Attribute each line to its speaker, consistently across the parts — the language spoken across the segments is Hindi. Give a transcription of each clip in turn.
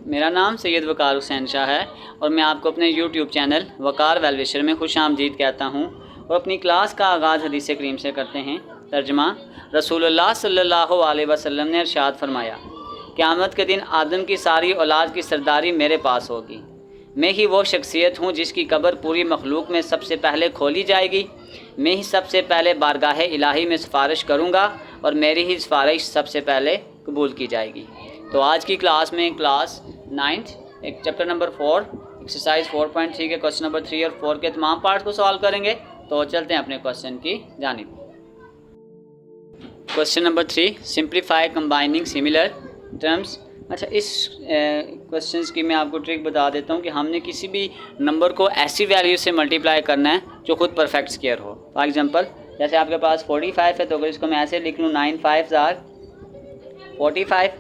Speaker 1: मेरा नाम सैयद वकार हुसैन शाह है और मैं आपको अपने YouTube चैनल वकार वेलविशर में खुश आमदीद कहता हूँ। और अपनी क्लास का आगाज़ हदीस करीम से करते हैं। तर्जमा। रसूलुल्लाह सल्लल्लाहु अलैहि वसल्लम ने इरशाद फरमाया, क़यामत के दिन आदम की सारी औलाद की सरदारी मेरे पास होगी। मैं ही वो शख्सियत हूँ जिसकी कब्र पूरी मखलूक में सबसे पहले खोली जाएगी। मैं ही सबसे पहले बारगाह इलाही में सिफारिश करूँगा और मेरी ही सिफारिश सबसे पहले कबूल की जाएगी। तो आज की क्लास में क्लास 9th एक चैप्टर नंबर 4 एक्सरसाइज 4.3 के क्वेश्चन नंबर 3 और 4 के तमाम पार्ट्स को सॉल्व करेंगे। तो चलते हैं अपने क्वेश्चन की जानिब। Question number 3, simplify combining similar terms. अच्छा, इस क्वेश्चंस की मैं आपको ट्रिक बता देता हूँ कि हमने किसी भी नंबर को ऐसी वैल्यू से मल्टीप्लाई करना है जो खुद परफेक्ट स्क्वायर हो। फॉर एग्जांपल, जैसे आपके पास 45 है तो अगर इसको मैं ऐसे लिख लूँ 9 5 आर 45,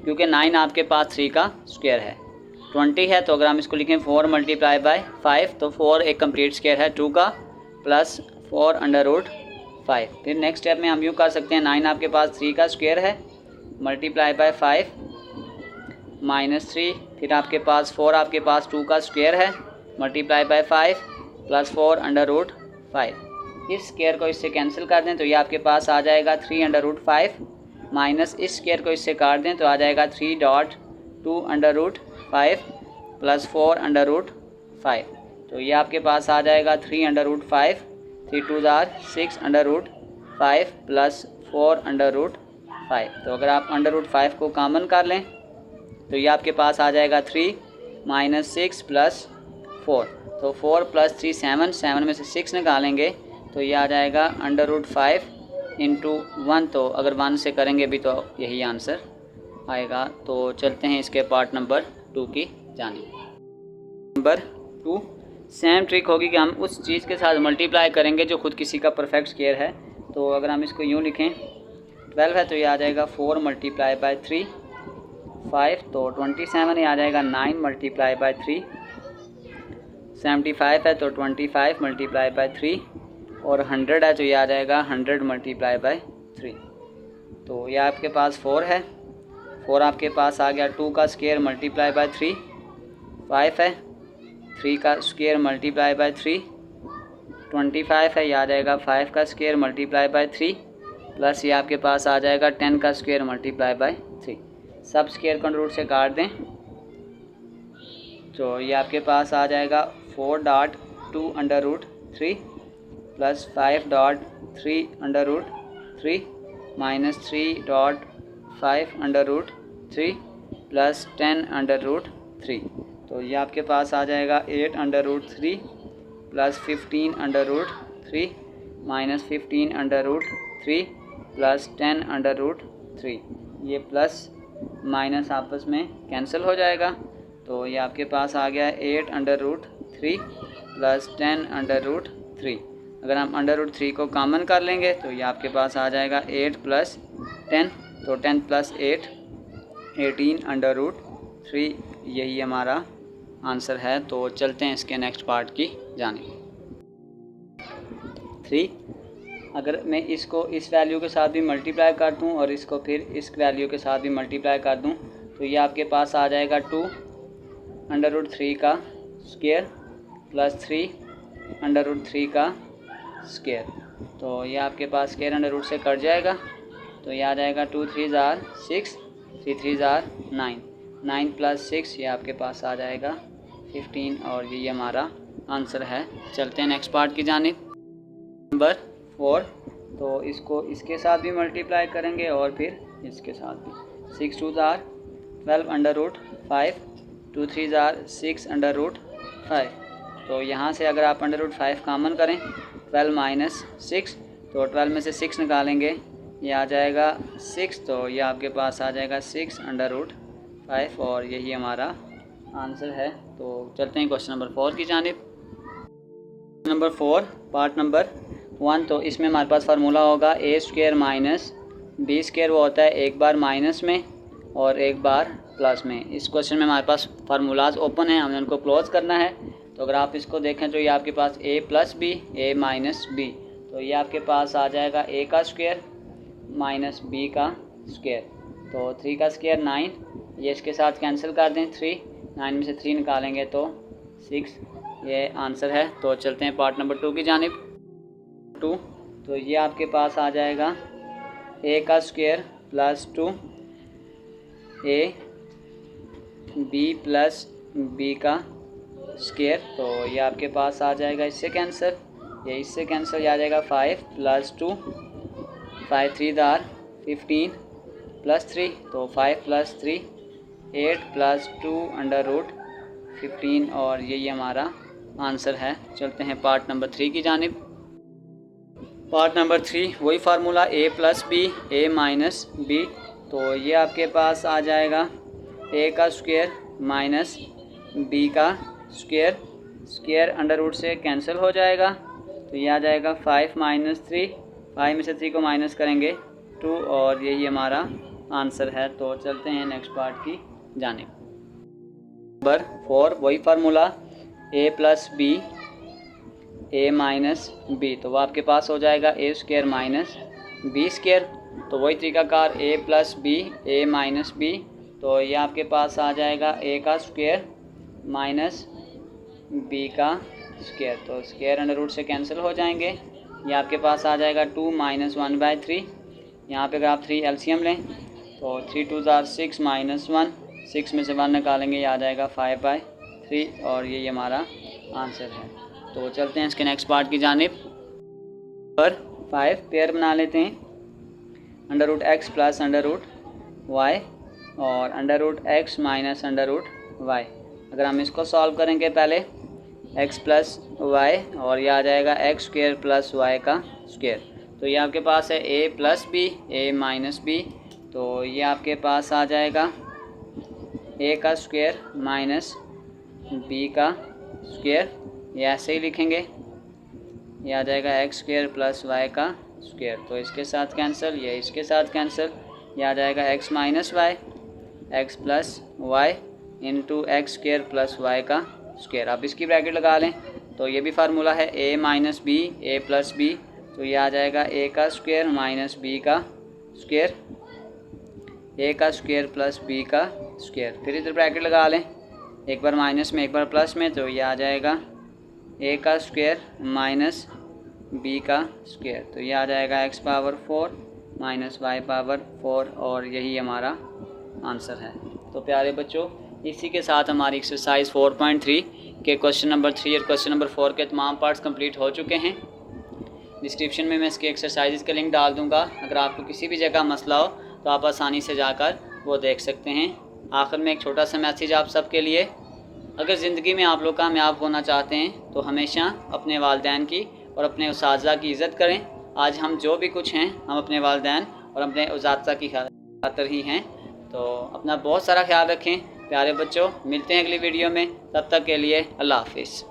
Speaker 1: क्योंकि 9 आपके पास 3 का स्क्वायर है। 20 है तो अगर हम इसको लिखें 4 मल्टीप्लाई बाय 5 तो 4 एक कंप्लीट स्क्वायर है 2 का, प्लस 4 अंडर रूट 5। फिर नेक्स्ट स्टेप में हम यूँ कर सकते हैं 9 आपके पास 3 का स्क्वायर है मल्टीप्लाई बाय 5 माइनस 3, फिर आपके पास 4 आपके पास 2 का स्क्वायर है multiply by 5 plus 4 under root 5। इस स्क्वायर को इससे कैंसिल कर दें तो ये आपके पास आ जाएगा 3 अंडर रूट 5 माइनस इस स्क्वायर को इससे काट दें तो आ जाएगा 3.2 under root 5 plus 4 under root 5। तो ये आपके पास आ जाएगा 3 under root 5, 3 2 6 under root 5 plus 4 under root 5। तो अगर आप अंडर रूट 5 को कॉमन कर लें तो ये आपके पास आ जाएगा 3 माइनस 6 प्लस 4। तो 4 प्लस 3 7 में से 6 निकालेंगे तो ये आ जाएगा अंडर रूट 5 इंटू 1। तो अगर 1 से करेंगे भी तो यही आंसर आएगा। तो चलते हैं इसके पार्ट नंबर 2 की जानिब। नंबर 2, सेम ट्रिक होगी कि हम उस चीज़ के साथ मल्टीप्लाई करेंगे जो खुद किसी का परफेक्ट स्क्वायर है। तो अगर हम इसको यूँ लिखें 12 है तो ये आ जाएगा 4 मल्टीप्लाई बाय 3, 5 तो 27 ये आ जाएगा 9 मल्टीप्लाई बाय 3, 75 है तो 25 मल्टीप्लाई बाय 3 और 100 है तो ये आ जाएगा 100 मल्टीप्लाई बाय 3। तो ये आपके पास 4 है, 4 आपके पास आ गया 2 का स्क्वायर मल्टीप्लाई बाय 3, 5 है 3 का स्क्वायर मल्टीप्लाई बाय 3, 25 है ये आ जाएगा 5 का स्क्वायर मल्टीप्लाई बाय 3 प्लस ये आपके पास आ जाएगा 10 का स्क्वायर मल्टीप्लाई बाय 3। सब स्क्वायर को रूट से काट दें तो ये आपके पास आ जाएगा 4.2 under root 3 plus 5.3 under root 3 minus 3.5 under root 3 plus 10 under root 3। तो ये आपके पास आ जाएगा 8 under root 3 plus 15 under root 3 minus 15 under root 3 plus 10 under root 3। ये प्लस माइनस आपस में कैंसिल हो जाएगा। तो ये आपके पास आ गया 8 under root 3 plus 10 under root 3। अगर हम अंडर रूट 3 को कॉमन कर लेंगे तो ये आपके पास आ जाएगा 8 प्लस 10, तो 10 प्लस 8 18 अंडर रूट 3। यही हमारा आंसर है। तो चलते हैं इसके नेक्स्ट पार्ट की जानिब। 3, अगर मैं इसको इस वैल्यू के साथ भी मल्टीप्लाई कर दूं और इसको फिर इस वैल्यू के साथ भी मल्टीप्लाई कर दूं तो ये आपके पास आ जाएगा 2 अंडर रूट 3 का स्क्वायर प्लस 3 अंडर रूट 3 का स्क्वायर। तो ये आपके पास स्क्वायर अंडर रूट से कट जाएगा तो ये आ जाएगा 2 3 6, 3 3 9, 9 प्लस 6 ये आपके पास आ जाएगा 15 और यही हमारा आंसर है। चलते हैं नेक्स्ट पार्ट की जानिब। नंबर 4, तो इसको इसके साथ भी मल्टीप्लाई करेंगे और फिर इसके साथ भी। 6 2 12 अंडर रूट 5, 2 3 6 अंडर रूट 5। तो यहाँ से अगर आप अंडर रूट 5 कॉमन करें 12 माइनस 6 तो 12 में से 6 निकालेंगे ये आ जाएगा 6। तो ये आपके पास आ जाएगा 6 अंडर रूट 5 और यही हमारा आंसर है। तो चलते हैं क्वेश्चन नंबर 4 की जानिब। नंबर 4 पार्ट नंबर 1, तो इसमें हमारे पास फार्मूला होगा ए स्क्वायर माइनस बी स्क्वायर। वो होता है एक बार माइनस में और एक बार प्लस में। इस क्वेश्चन में हमारे पास फार्मूलाज ओपन है, हमें उनको क्लोज करना है। तो अगर आप इसको देखें तो ये आपके पास a plus b a minus b, तो ये आपके पास आ जाएगा a का स्क्वायर माइनस b का स्क्वायर। तो 3 का स्क्वायर 9 ये इसके साथ कैंसिल कर दें 3, 9 में से 3 निकालेंगे तो 6, ये आंसर है। तो चलते हैं पार्ट नंबर 2 की जानिब। 2, तो ये आपके पास आ जाएगा a का square plus 2 a b plus b का स्क्वायर, तो ये आपके पास आ जाएगा इससे कैंसिल, ये इससे कैंसिल आ जाएगा 5 प्लस 2, 5 3 दार 15 प्लस 3, तो 5 प्लस 3 8 प्लस 2 अंडर रूट 15, और यही हमारा आंसर है। चलते हैं पार्ट नंबर 3 की जानिब। पार्ट नंबर 3 वही formula a plus b a minus b, तो ये आपके पास आ जाएगा a का स्क्वायर माइनस b का स्क्वायर, स्क्वायर अंडर रूट से कैंसिल हो जाएगा, तो ये आ जाएगा 5 माइनस 3, 5 में से 3 को माइनस करेंगे 2, और यही हमारा आंसर है। तो चलते हैं नेक्स्ट पार्ट की जानिब। नंबर 4 वही formula a plus b a minus b, तो वो आपके पास हो जाएगा a square minus b square, तो वही तरीकाकार a plus b a minus b, तो ये आपके पास आ जाएगा a का स्क्वायर माइनस b का स्क्वायर, तो स्क्वायर अंडर रूट से कैंसिल हो जाएंगे, ये आपके पास आ जाएगा 2 माइनस 1/3, यहाँ पे अगर आप 3 एलसीएम लें तो 3 2 ज़ार 6 माइनस 1, 6 में से 1 निकालेंगे, ये आ जाएगा 5/3, और यही हमारा आंसर है। तो चलते हैं इसके नेक्स्ट पार्ट की जानिब। पर 5 पेयर बना लेते हैं, under root x plus under root y और under root x minus under root y. अगर हम इसको सॉल्व करेंगे पहले x प्लस वाई, और यह आ जाएगा एक्स स्क्वायर प्लस वाई का स्क्वायर, तो ये आपके पास है a plus b a minus b, तो ये आपके पास आ जाएगा a का स्क्वायर माइनस b का स्क्वायर, ये ऐसे ही लिखेंगे, ये आ जाएगा एक्स स्क्वायर प्लस वाई का स्क्वायर, तो इसके साथ कैंसिल, ये इसके साथ कैंसिल, ये आ जाएगा x minus y x plus y into x square plus y का स्क्वायर। आप इसकी ब्रैकेट लगा लें तो ये भी फार्मूला है a minus b a plus b, तो ये आ जाएगा a का स्क्वायर माइनस b का स्क्वायर, a का स्क्वायर प्लस b का स्क्वायर। फिर इधर ब्रैकेट लगा लें, एक बार माइनस में एक बार प्लस में, तो ये आ जाएगा a का स्क्वायर माइनस b का स्क्वायर, तो ये आ जाएगा x power 4 minus y power 4, और यही हमारा आंसर है। तो प्यारे बच्चों, इसी के साथ हमारी एक्सरसाइज 4.3 के क्वेश्चन नंबर 3 और क्वेश्चन नंबर 4 के तमाम पार्ट्स कंप्लीट हो चुके हैं। डिस्क्रिप्शन में मैं इसकी एक्सरसाइजेज का लिंक डाल दूंगा, अगर आपको किसी भी जगह मसला हो तो आप आसानी से जाकर वो देख सकते हैं। आखिर में एक छोटा सा मैसेज आप सबके लिए, अगर ज़िंदगी में आप लोग कामयाब होना चाहते हैं तो हमेशा अपने वालिदैन की और अपने उस्ताज़ा की इज़्ज़त करें। आज हम जो भी कुछ हैं हम अपने वालिदैन और अपने उस्ताज़ा की खातिर ही हैं, तो अपना बहुत सारा ख्याल रखें प्यारे बच्चों। मिलते हैं अगली वीडियो में, तब तक के लिए अल्लाह हाफिज़।